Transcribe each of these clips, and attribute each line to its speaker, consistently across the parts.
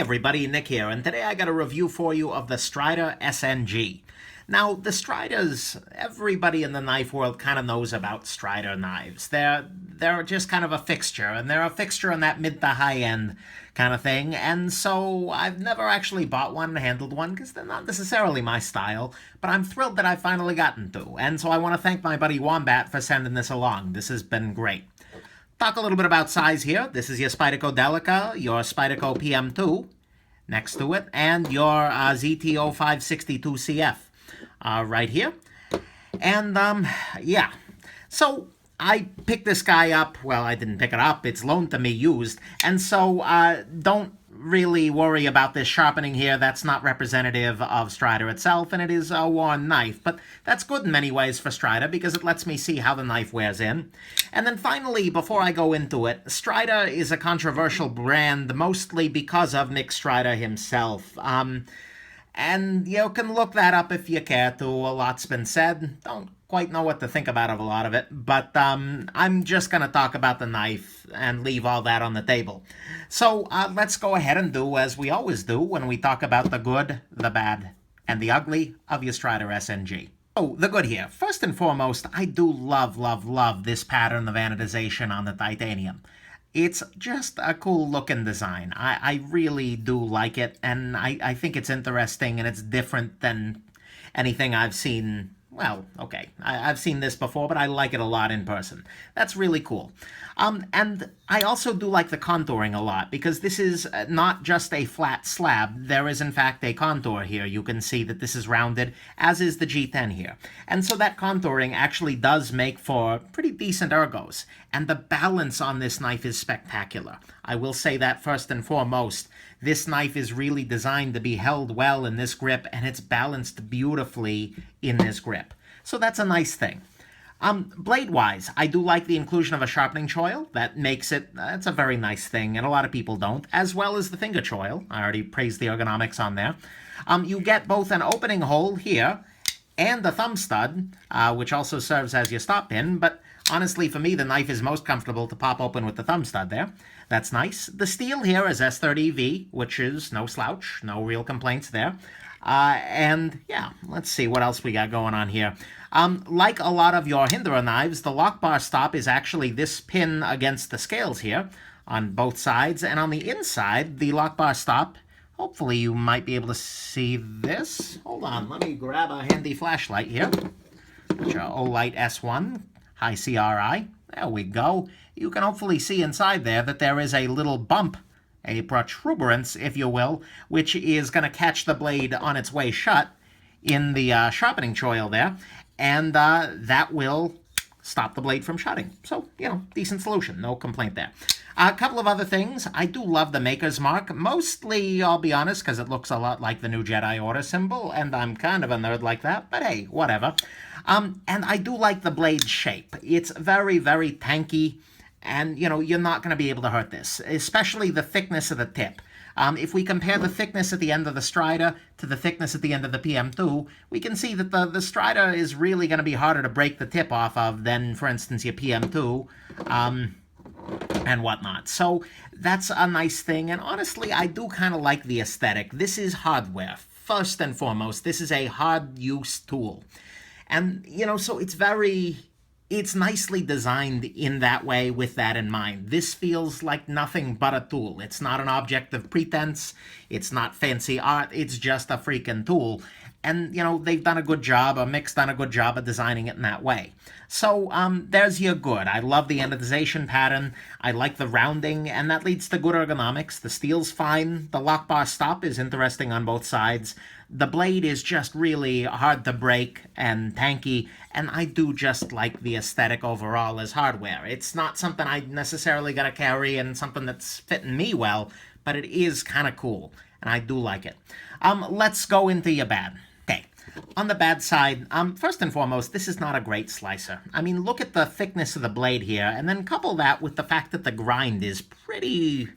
Speaker 1: Everybody, Nick here, and today I got a review for you of the Strider SNG. Now, the Striders, everybody in the knife world kind of knows about Strider knives. They're just kind of a fixture, and they're a fixture in that mid to high end kind of thing, and so I've never actually bought one and handled one because they're not necessarily my style, but I'm thrilled that I've finally gotten to, and so I want to thank my buddy Wombat for sending this along. This has been great. Talk a little bit about size here. This is your Spyderco Delica, your Spyderco PM2 next to it, and your ZTO 562CF right here. And yeah, so I picked this guy up. Well, I didn't pick it up. It's loaned to me used. And so don't really worry about this sharpening here. That's not representative of Strider itself, and it is a worn knife. But that's good in many ways for Strider because it lets me see how the knife wears in. And then finally, before I go into it, Strider is a controversial brand mostly because of Mick Strider himself. And you can look that up if you care to. A lot's been said. Don't quite know what to think about of a lot of it, but I'm just going to talk about the knife and leave all that on the table. So let's go ahead and do as we always do when we talk about the good, the bad, and the ugly of your Strider SNG. Oh, the good here. First and foremost, I do love this pattern of anodization on the titanium. It's just a cool looking design. I really do like it, and I think it's interesting, and it's different than anything I've seen. Well, okay, I've seen this before, but I like it a lot in person. That's really cool. And I also do like the contouring a lot, because this is not just a flat slab. There is, in fact, a contour here. You can see that this is rounded, as is the G10 here. And so that contouring actually does make for pretty decent ergos. And the balance on this knife is spectacular. I will say that first and foremost. This knife is really designed to be held well in this grip, and it's balanced beautifully in this grip. So that's a nice thing. Blade-wise, I do like the inclusion of a sharpening choil. That makes it, that's a very nice thing, and a lot of people don't, as well as the finger choil. I already praised the ergonomics on there. You get both an opening hole here and a thumb stud, which also serves as your stop pin, but honestly, for me, the knife is most comfortable to pop open with the thumb stud there. That's nice. The steel here is S30V, which is no slouch, no real complaints there. And yeah, let's see what else we got going on here. Like a lot of your Hinderer knives, the lock bar stop is actually this pin against the scales here on both sides. And on the inside, the lock bar stop, hopefully you might be able to see this. Hold on, let me grab a handy flashlight here. That's your Olight S1. High CRI. There we go. You can hopefully see inside there that there is a little bump, a protuberance, if you will, which is going to catch the blade on its way shut in the sharpening choil there, and that will stop the blade from shutting. So, you know, decent solution. No complaint there. A couple of other things. I do love the Maker's Mark. Mostly, I'll be honest, because it looks a lot like the new Jedi Order symbol, and I'm kind of a nerd like that, but hey, whatever. And I do like the blade shape. It's very, very tanky, and, you know, you're not going to be able to hurt this, especially the thickness of the tip. If we compare the thickness at the end of the Strider to the thickness at the end of the PM2, we can see that the Strider is really going to be harder to break the tip off of than, for instance, your PM2 and whatnot. So that's a nice thing, and honestly, I do kind of like the aesthetic. This is hardware. First and foremost, this is a hard-use tool. And, you know, so it's nicely designed in that way with that in mind. This feels like nothing but a tool. It's not an object of pretense. It's not fancy art. It's just a freaking tool. And, you know, they've done a good job, or Mick's done a good job of designing it in that way. So, there's your good. I love the anodization pattern. I like the rounding, and that leads to good ergonomics. The steel's fine. The lock bar stop is interesting on both sides. The blade is just really hard to break and tanky, and I do just like the aesthetic overall as hardware. It's not something I necessarily gotta carry and something that's fitting me well, but it is kind of cool, and I do like it. Let's go into your bad. Okay, on the bad side, first and foremost, this is not a great slicer. I mean, look at the thickness of the blade here, and then couple that with the fact that the grind is pretty...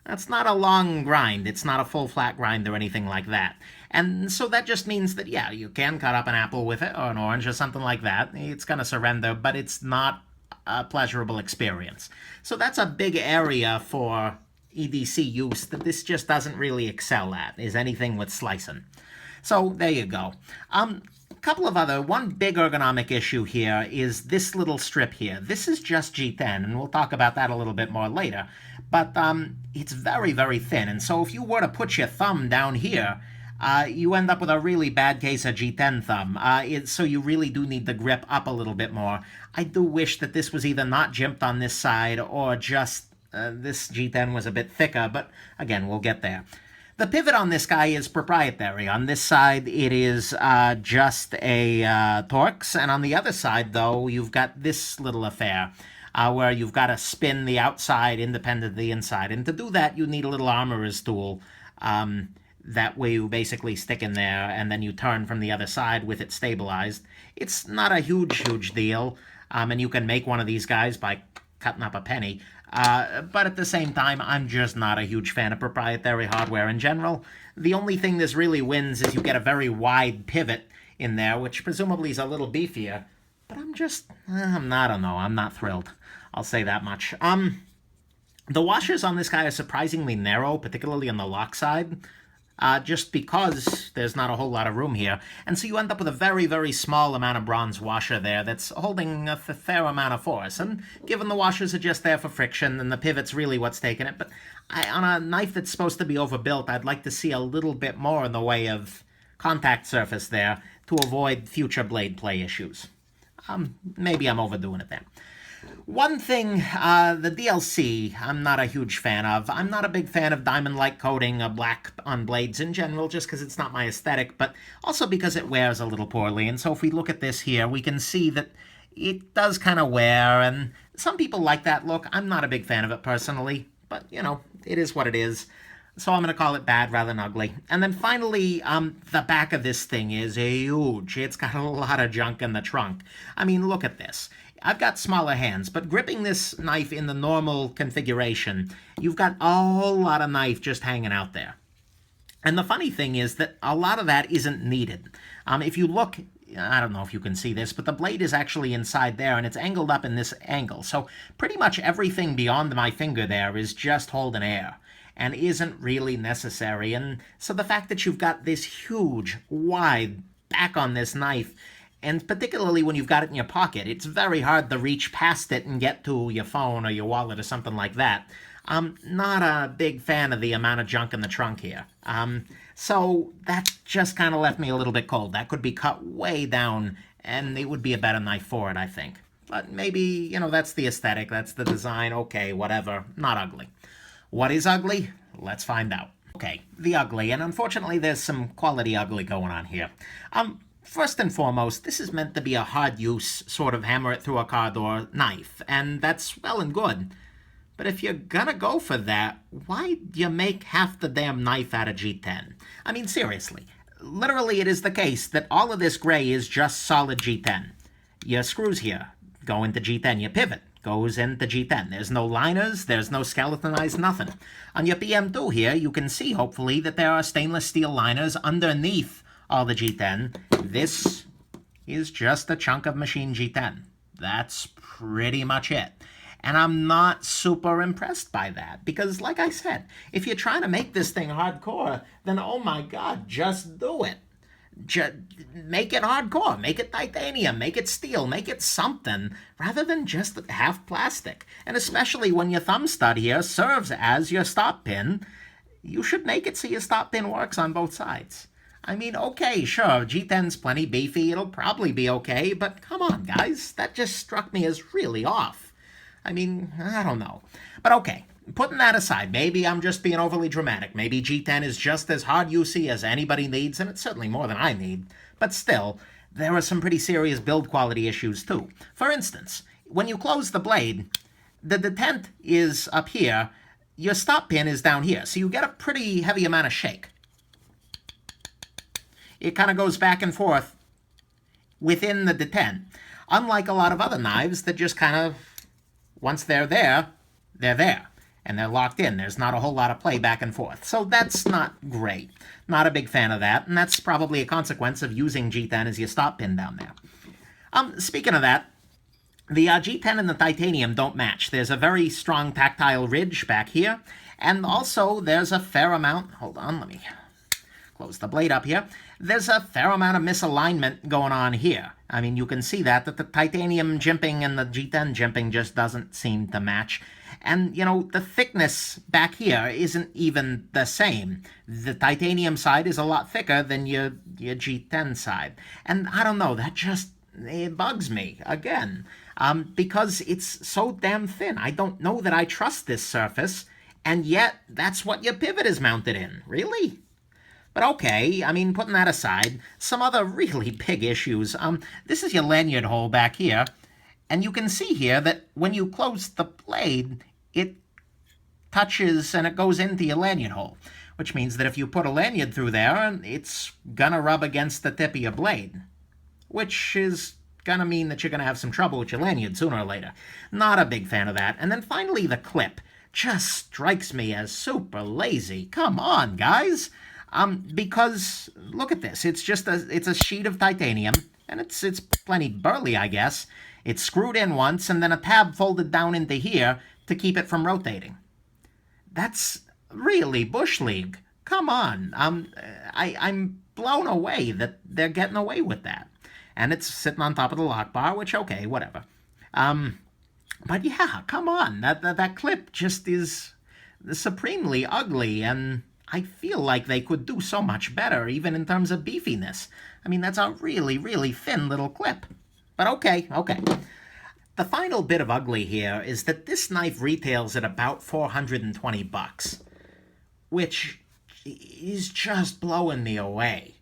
Speaker 1: That's not a long grind. It's not a full flat grind or anything like that. And so that just means that, yeah, you can cut up an apple with it, or an orange or something like that. It's going to surrender, but it's not a pleasurable experience. So that's a big area for EDC use that this just doesn't really excel at, is anything with slicing. So there you go. One big ergonomic issue here is this little strip here. This is just G10, and we'll talk about that a little bit more later. But it's very, very thin, and so if you were to put your thumb down here, you end up with a really bad case of G10 thumb. So you really do need the grip up a little bit more. I do wish that this was either not jimped on this side or just this G10 was a bit thicker, but again, we'll get there. The pivot on this guy is proprietary. On this side, it is just a Torx, and on the other side, though, you've got this little affair where you've got to spin the outside independent of the inside. And to do that, you need a little armorer's tool. That way you basically stick in there, and then you turn from the other side with it stabilized. It's not a huge deal, and you can make one of these guys by cutting up a penny. But at the same time, I'm just not a huge fan of proprietary hardware in general. The only thing this really wins is you get a very wide pivot in there, which presumably is a little beefier. But I don't know, I'm not thrilled. I'll say that much. The washers on this guy are surprisingly narrow, particularly on the lock side. Just because there's not a whole lot of room here. And so you end up with a very, very small amount of bronze washer there that's holding a fair amount of force. And given the washers are just there for friction and the pivot's really what's taking it, but on a knife that's supposed to be overbuilt, I'd like to see a little bit more in the way of contact surface there to avoid future blade play issues. Maybe I'm overdoing it then. One thing, the DLC, I'm not a huge fan of. I'm not a big fan of diamond-like coating black on blades in general, just because it's not my aesthetic, but also because it wears a little poorly. And so if we look at this here, we can see that it does kind of wear, and some people like that look. I'm not a big fan of it personally, but, you know, it is what it is. So I'm going to call it bad rather than ugly. And then finally, the back of this thing is huge. It's got a lot of junk in the trunk. I mean, look at this. I've got smaller hands, but gripping this knife in the normal configuration, you've got a whole lot of knife just hanging out there. And the funny thing is that a lot of that isn't needed. If you look, I don't know if you can see this, but the blade is actually inside there, and it's angled up in this angle. So pretty much everything beyond my finger there is just holding air and isn't really necessary. And so the fact that you've got this huge, wide back on this knife, and particularly when you've got it in your pocket, it's very hard to reach past it and get to your phone or your wallet or something like that. I'm not a big fan of the amount of junk in the trunk here. So that just kind of left me a little bit cold. That could be cut way down, and it would be a better knife for it, I think. But maybe, you know, that's the aesthetic, that's the design, okay, whatever. Not ugly. What is ugly? Let's find out. Okay, the ugly, and unfortunately there's some quality ugly going on here. First and foremost, this is meant to be a hard-use, sort of hammer-it-through-a-car door knife, and that's well and good. But if you're gonna go for that, why do you make half the damn knife out of G10? I mean, seriously. Literally, it is the case that all of this gray is just solid G10. Your screws here go into G10. Your pivot goes into G10. There's no liners, there's no skeletonized nothing. On your PM2 here, you can see, hopefully, that there are stainless steel liners underneath all the G10. This is just a chunk of machine G10. That's pretty much it. And I'm not super impressed by that because, like I said, if you're trying to make this thing hardcore, then oh my God, just do it. Just make it hardcore, make it titanium, make it steel, make it something rather than just half plastic. And especially when your thumb stud here serves as your stop pin, you should make it so your stop pin works on both sides. I mean, okay, sure, G10's plenty beefy, it'll probably be okay, but come on, guys, that just struck me as really off. I mean, I don't know. But okay, putting that aside, maybe I'm just being overly dramatic. Maybe G10 is just as hard-usey as anybody needs, and it's certainly more than I need. But still, there are some pretty serious build quality issues, too. For instance, when you close the blade, the detent is up here, your stop pin is down here, so you get a pretty heavy amount of shake. It kind of goes back and forth within the detent. Unlike a lot of other knives that just kind of, once they're there, and they're locked in. There's not a whole lot of play back and forth. So that's not great. Not a big fan of that, and that's probably a consequence of using G10 as your stop pin down there. Speaking of that, the G10 and the titanium don't match. There's a very strong tactile ridge back here, And also, there's a fair amount, hold on, let me close the blade up here. There's a fair amount of misalignment going on here. I mean, you can see that the titanium jimping and the G10 jimping just doesn't seem to match. And, you know, the thickness back here isn't even the same. The titanium side is a lot thicker than your G10 side. And I don't know, that just, it bugs me, again, because it's so damn thin. I don't know that I trust this surface, and yet that's what your pivot is mounted in. Really? But okay, I mean, putting that aside, some other really big issues. This is your lanyard hole back here, and you can see here that when you close the blade, it touches and it goes into your lanyard hole, which means that if you put a lanyard through there, it's gonna rub against the tip of your blade, which is gonna mean that you're gonna have some trouble with your lanyard sooner or later. Not a big fan of that. And then finally, the clip just strikes me as super lazy. Come on, guys. Because look at this. It's just it's a sheet of titanium, and it's plenty burly, I guess. It's screwed in once, and then a tab folded down into here to keep it from rotating. That's really Bush League. Come on. I'm blown away that they're getting away with that. And it's sitting on top of the lock bar, which, okay, whatever. But yeah, come on. That clip just is supremely ugly, and I feel like they could do so much better, even in terms of beefiness. I mean, that's a really, really thin little clip. But okay. The final bit of ugly here is that this knife retails at about $420, which is just blowing me away.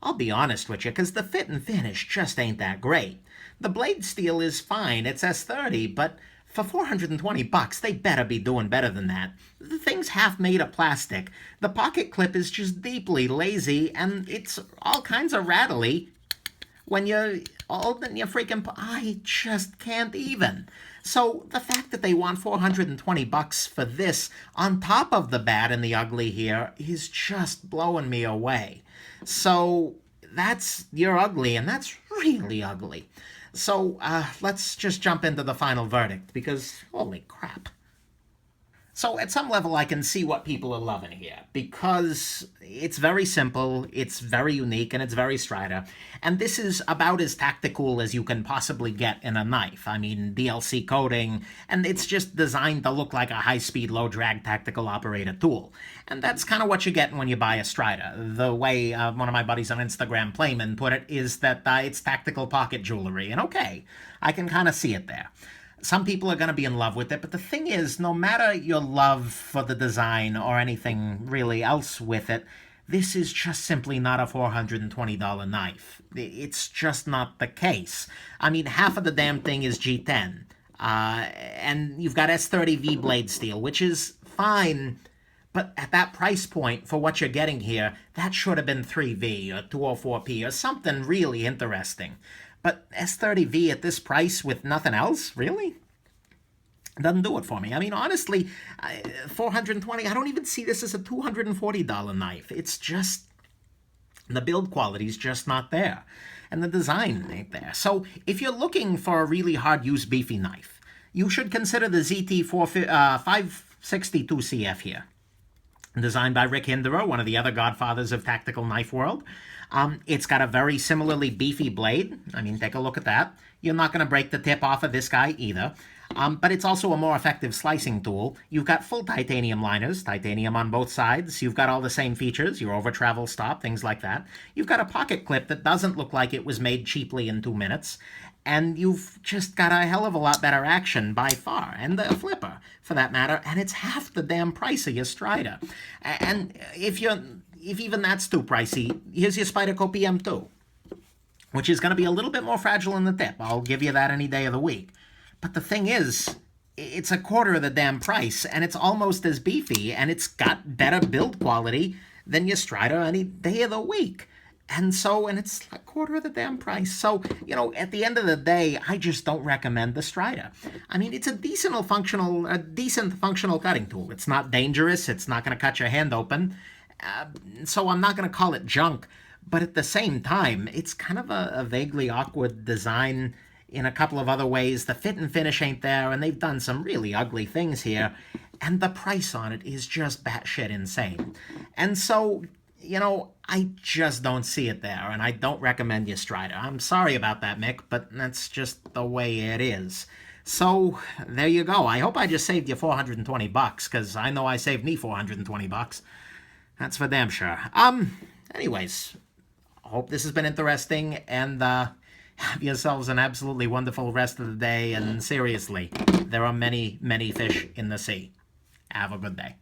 Speaker 1: I'll be honest with you, because the fit and finish just ain't that great. The blade steel is fine, it's S30, but for $420, they better be doing better than that. The thing's half made of plastic. The pocket clip is just deeply lazy, and it's all kinds of rattly when you're holding your freaking... I just can't even. So the fact that they want $420 for this on top of the bad and the ugly here is just blowing me away. So that's your ugly, and that's really ugly. So let's just jump into the final verdict, because holy crap. So at some level, I can see what people are loving here, because it's very simple, it's very unique, and it's very Strider. And this is about as tactical as you can possibly get in a knife. I mean, DLC coating, and it's just designed to look like a high-speed, low-drag tactical operator tool. And that's kind of what you're getting when you buy a Strider. The way one of my buddies on Instagram, Playman, put it is that it's tactical pocket jewelry. And okay, I can kind of see it there. Some people are going to be in love with it, but the thing is, no matter your love for the design or anything really else with it, this is just simply not a $420 knife. It's just not the case. I mean, half of the damn thing is G10. And you've got S30V blade steel, which is fine, but at that price point, for what you're getting here, that should have been 3V or 204P or something really interesting. But S30V at this price with nothing else? Really? Doesn't do it for me. I mean, honestly, $420, I don't even see this as a $240 knife. It's just, the build quality is just not there. And the design ain't there. So if you're looking for a really hard-use beefy knife, you should consider the ZT562CF here. Designed by Rick Hinderer, one of the other godfathers of tactical knife world. It's got a very similarly beefy blade. I mean, take a look at that. You're not going to break the tip off of this guy either. But it's also a more effective slicing tool. You've got full titanium liners, titanium on both sides. You've got all the same features, your over travel stop, things like that. You've got a pocket clip that doesn't look like it was made cheaply in 2 minutes. And you've just got a hell of a lot better action by far, and the flipper, for that matter, and it's half the damn price of your Strider. And if even that's too pricey, here's your Spyderco PM2, which is going to be a little bit more fragile in the tip. I'll give you that any day of the week. But the thing is, it's a quarter of the damn price, and it's almost as beefy, and it's got better build quality than your Strider any day of the week. And it's a quarter of the damn price. So, you know, at the end of the day, I just don't recommend the Strider. I mean, it's a decent functional cutting tool. It's not dangerous. It's not going to cut your hand open. So I'm not going to call it junk. But at the same time, it's kind of a vaguely awkward design. in a couple of other ways. The fit and finish ain't there, and they've done some really ugly things here. And the price on it is just batshit insane. And so, you know, I just don't see it there, and I don't recommend you Strider. I'm sorry about that, Mick, but that's just the way it is. So, there you go. I hope I just saved you 420 bucks, because I know I saved me 420 bucks. That's for damn sure. Anyways, I hope this has been interesting, and have yourselves an absolutely wonderful rest of the day, and seriously, there are many, many fish in the sea. Have a good day.